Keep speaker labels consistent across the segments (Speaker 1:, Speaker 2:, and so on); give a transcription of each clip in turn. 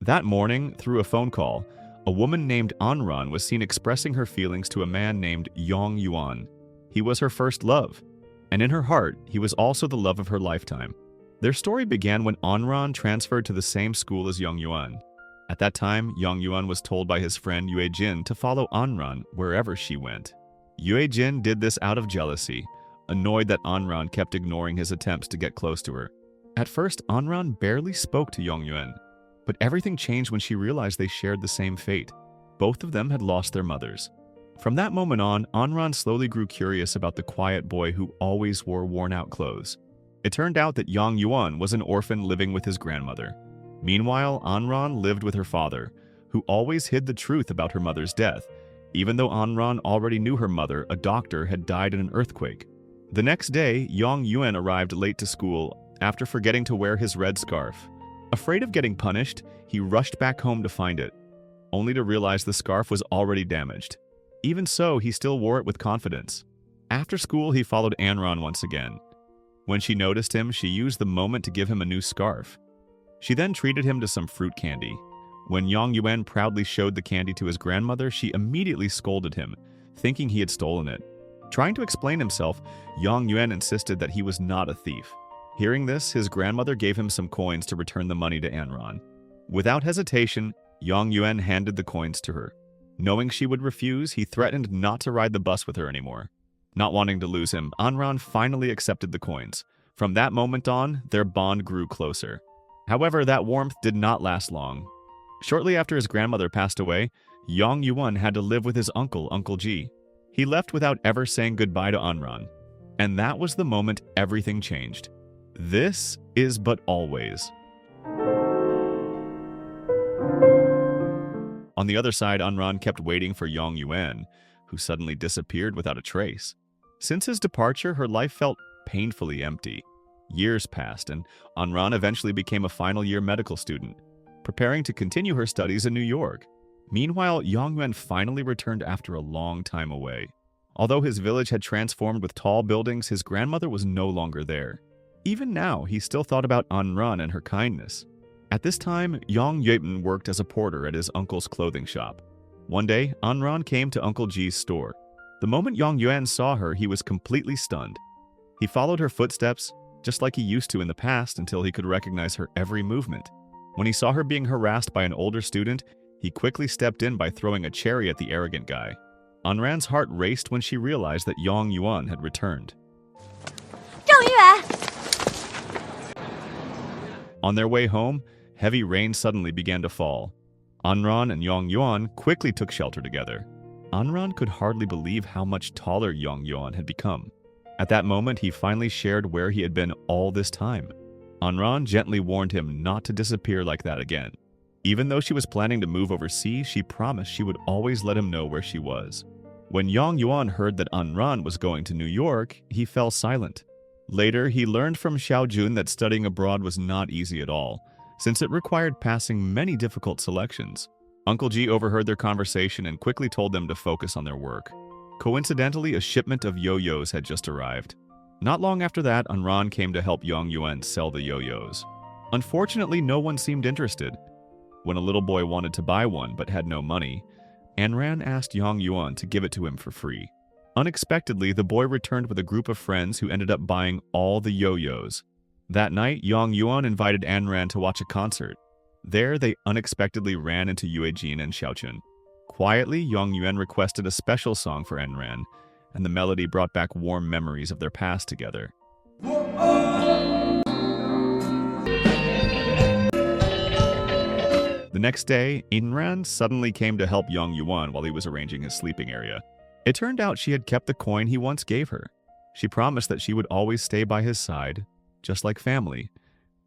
Speaker 1: That morning, through a phone call, a woman named Anran was seen expressing her feelings to a man named Yang Yuan. He was her first love, and in her heart, he was also the love of her lifetime. Their story began when Anran transferred to the same school as Yang Yuan. At that time, Yang Yuan was told by his friend Yue Jin to follow Anran wherever she went. Yue Jin did this out of jealousy, annoyed that Anran kept ignoring his attempts to get close to her. At first, Anran barely spoke to Yang Yuan, but everything changed when she realized they shared the same fate. Both of them had lost their mothers. From that moment on, Anran slowly grew curious about the quiet boy who always wore worn-out clothes. It turned out that Yang Yuan was an orphan living with his grandmother. Meanwhile, Anran lived with her father, who always hid the truth about her mother's death, even though Anran already knew her mother, a doctor, had died in an earthquake. The next day, Yang Yuan arrived late to school after forgetting to wear his red scarf. Afraid of getting punished, he rushed back home to find it, only to realize the scarf was already damaged. Even so, he still wore it with confidence. After school, he followed Anran once again. When she noticed him, she used the moment to give him a new scarf. She then treated him to some fruit candy. When Yang Yuan proudly showed the candy to his grandmother, she immediately scolded him, thinking he had stolen it. Trying to explain himself, Yang Yuan insisted that he was not a thief. Hearing this, his grandmother gave him some coins to return the money to Anran. Without hesitation, Yang Yuan handed the coins to her. Knowing she would refuse, he threatened not to ride the bus with her anymore. Not wanting to lose him, Anran finally accepted the coins. From that moment on, their bond grew closer. However, that warmth did not last long. Shortly after his grandmother passed away, Yang Yuan had to live with his uncle, Uncle Ji. He left without ever saying goodbye to Anran. And that was the moment everything changed. This is But Always. On the other side, Anran kept waiting for Yang Yuan, who suddenly disappeared without a trace. Since his departure, her life felt painfully empty. Years passed, and Anran eventually became a final-year medical student, preparing to continue her studies in New York. Meanwhile, Yang Yuan finally returned after a long time away. Although his village had transformed with tall buildings, his grandmother was no longer there. Even now, he still thought about Anran and her kindness. At this time, Yang Yuan worked as a porter at his uncle's clothing shop. One day, Anran came to Uncle Ji's store. The moment Yang Yuan saw her, he was completely stunned. He followed her footsteps, just like he used to in the past, until he could recognize her every movement. When he saw her being harassed by an older student, he quickly stepped in by throwing a cherry at the arrogant guy. Anran's heart raced when she realized that Yang Yuan had returned. On their way home, heavy rain suddenly began to fall. Anran and Yang Yuan quickly took shelter together. Anran could hardly believe how much taller Yang Yuan had become. At that moment, he finally shared where he had been all this time. Anran gently warned him not to disappear like that again. Even though she was planning to move overseas, she promised she would always let him know where she was. When Yang Yuan heard that Anran was going to New York, he fell silent. Later, he learned from Xiaojun that studying abroad was not easy at all, since it required passing many difficult selections. Uncle Ji overheard their conversation and quickly told them to focus on their work. Coincidentally, a shipment of yo-yos had just arrived. Not long after that, Anran came to help Yang Yuan sell the yo-yos. Unfortunately, no one seemed interested. When a little boy wanted to buy one but had no money, Anran asked Yang Yuan to give it to him for free. Unexpectedly, the boy returned with a group of friends who ended up buying all the yo-yos. That night, Yang Yuan invited Anran to watch a concert. There, they unexpectedly ran into Yue Jin and Xiaochun. Quietly, Yang Yuan requested a special song for Anran, and the melody brought back warm memories of their past together. The next day, Anran suddenly came to help Yang Yuan while he was arranging his sleeping area. It turned out she had kept the coin he once gave her. She promised that she would always stay by his side, just like family,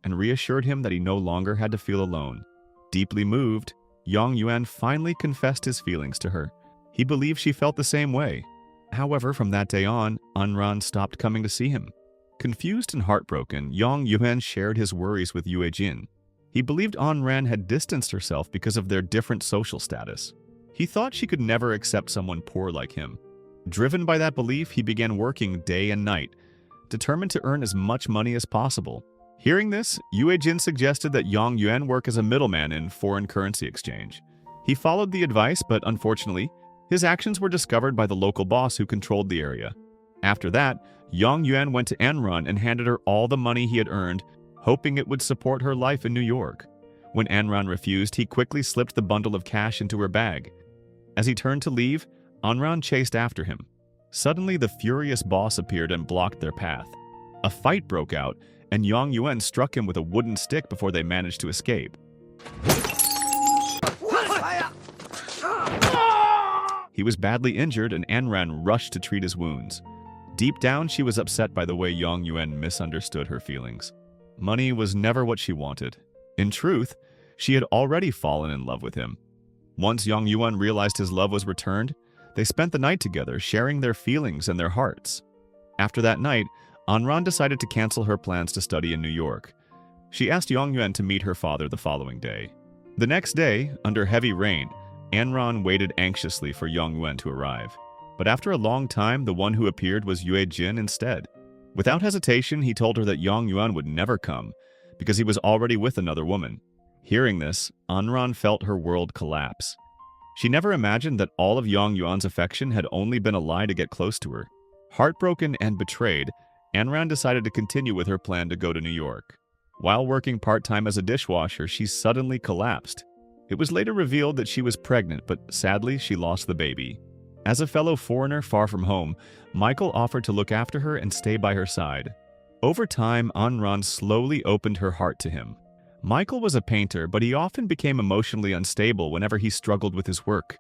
Speaker 1: and reassured him that he no longer had to feel alone. Deeply moved, Yang Yuan finally confessed his feelings to her. He believed she felt the same way. However, from that day on, Anran stopped coming to see him. Confused and heartbroken, Yang Yuan shared his worries with Yue Jin. He believed Anran had distanced herself because of their different social status. He thought she could never accept someone poor like him. Driven by that belief, he began working day and night, determined to earn as much money as possible. Hearing this, Yue Jin suggested that Yang Yuan work as a middleman in foreign currency exchange. He followed the advice, but unfortunately, his actions were discovered by the local boss who controlled the area. After that, Yang Yuan went to Anran and handed her all the money he had earned, hoping it would support her life in New York. When Anran refused, he quickly slipped the bundle of cash into her bag. As he turned to leave, Anran chased after him. Suddenly, the furious boss appeared and blocked their path. A fight broke out, and Yang Yuan struck him with a wooden stick before they managed to escape. He was badly injured, and Anran rushed to treat his wounds. Deep down, she was upset by the way Yang Yuan misunderstood her feelings. Money was never what she wanted. In truth, she had already fallen in love with him. Once Yang Yuan realized his love was returned, they spent the night together, sharing their feelings and their hearts. After that night, Anran decided to cancel her plans to study in New York. She asked Yang Yuan to meet her father the following day. The next day, under heavy rain, Anran waited anxiously for Yang Yuan to arrive. But after a long time, the one who appeared was Yue Jin instead. Without hesitation, he told her that Yang Yuan would never come, because he was already with another woman. Hearing this, Anran felt her world collapse. She never imagined that all of Yang Yuan's affection had only been a lie to get close to her. Heartbroken and betrayed, Anran decided to continue with her plan to go to New York. While working part-time as a dishwasher, she suddenly collapsed. It was later revealed that she was pregnant, but sadly, she lost the baby. As a fellow foreigner far from home, Michael offered to look after her and stay by her side. Over time, Anran slowly opened her heart to him. Michael was a painter, but he often became emotionally unstable whenever he struggled with his work.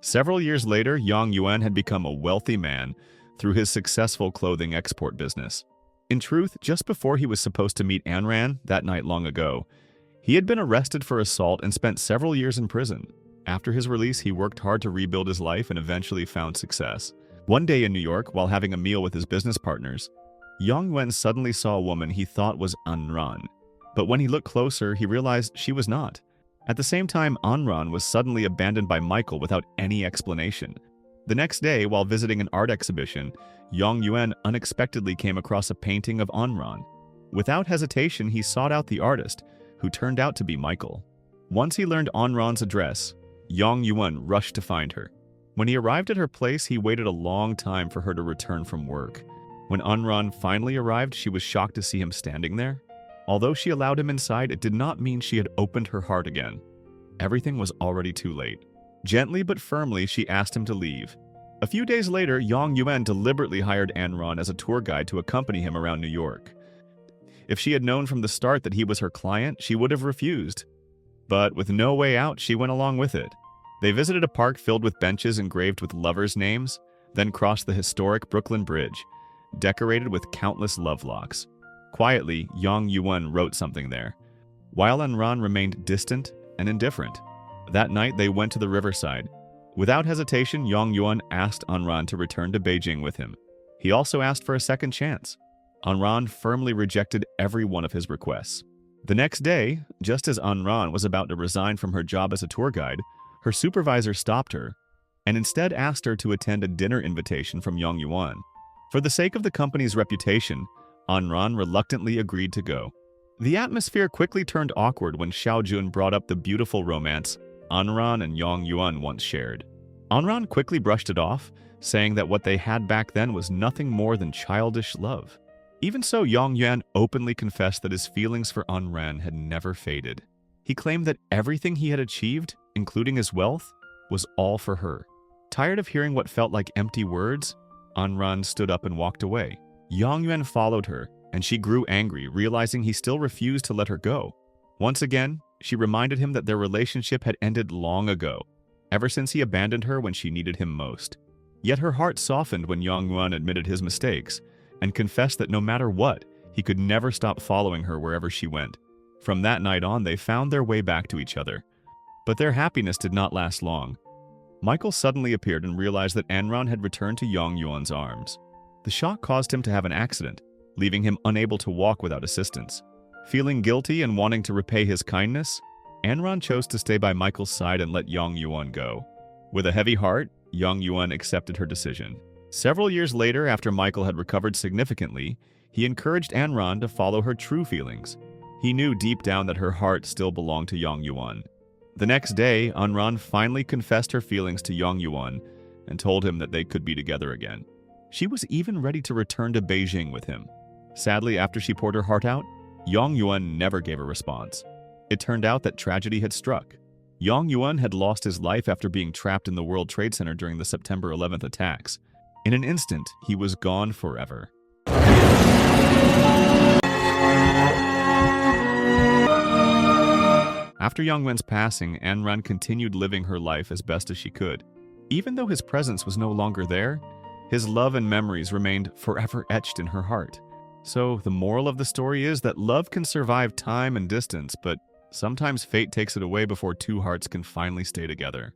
Speaker 1: Several years later, Yang Yuan had become a wealthy man through his successful clothing export business. In truth, just before he was supposed to meet Anran that night long ago, he had been arrested for assault and spent several years in prison. After his release, he worked hard to rebuild his life and eventually found success. One day in New York, while having a meal with his business partners, Yang Yuan suddenly saw a woman he thought was Anran. But when he looked closer, he realized she was not. At the same time, Anran was suddenly abandoned by Michael without any explanation. The next day, while visiting an art exhibition, Yang Yuan unexpectedly came across a painting of Anran. Without hesitation, he sought out the artist, who turned out to be Michael. Once he learned Anran's address, Yang Yuan rushed to find her. When he arrived at her place, he waited a long time for her to return from work. When Anran finally arrived, she was shocked to see him standing there. Although she allowed him inside, it did not mean she had opened her heart again. Everything was already too late. Gently but firmly, she asked him to leave. A few days later, Yang Yuan deliberately hired Anran as a tour guide to accompany him around New York. If she had known from the start that he was her client, she would have refused. But with no way out, she went along with it. They visited a park filled with benches engraved with lovers' names, then crossed the historic Brooklyn Bridge, decorated with countless love locks. Quietly, Yang Yuan wrote something there, while Anran remained distant and indifferent. That night, they went to the riverside. Without hesitation, Yang Yuan asked Anran to return to Beijing with him. He also asked for a second chance. Anran firmly rejected every one of his requests. The next day, just as Anran was about to resign from her job as a tour guide, her supervisor stopped her and instead asked her to attend a dinner invitation from Yang Yuan. For the sake of the company's reputation, Anran reluctantly agreed to go. The atmosphere quickly turned awkward when Xiaojun brought up the beautiful romance Anran and Yang Yuan once shared. Anran quickly brushed it off, saying that what they had back then was nothing more than childish love. Even so, Yang Yuan openly confessed that his feelings for Anran had never faded. He claimed that everything he had achieved, including his wealth, was all for her. Tired of hearing what felt like empty words, Anran stood up and walked away. Yang Yuan followed her, and she grew angry, realizing he still refused to let her go. Once again, she reminded him that their relationship had ended long ago, ever since he abandoned her when she needed him most. Yet her heart softened when Yang Yuan admitted his mistakes, and confessed that no matter what, he could never stop following her wherever she went. From that night on, they found their way back to each other. But their happiness did not last long. Michael suddenly appeared and realized that Anran had returned to Yang Yuan's arms. The shock caused him to have an accident, leaving him unable to walk without assistance. Feeling guilty and wanting to repay his kindness, Anran chose to stay by Michael's side and let Yang Yuan go. With a heavy heart, Yang Yuan accepted her decision. Several years later, after Michael had recovered significantly, he encouraged Anran to follow her true feelings. He knew deep down that her heart still belonged to Yang Yuan. The next day, Anran finally confessed her feelings to Yang Yuan and told him that they could be together again. She was even ready to return to Beijing with him. Sadly, after she poured her heart out, Yang Yuan never gave a response. It turned out that tragedy had struck. Yang Yuan had lost his life after being trapped in the World Trade Center during the September 11th attacks. In an instant, he was gone forever. After Yang Wen's passing, Anran continued living her life as best as she could. Even though his presence was no longer there, his love and memories remained forever etched in her heart. So the moral of the story is that love can survive time and distance, but sometimes fate takes it away before two hearts can finally stay together.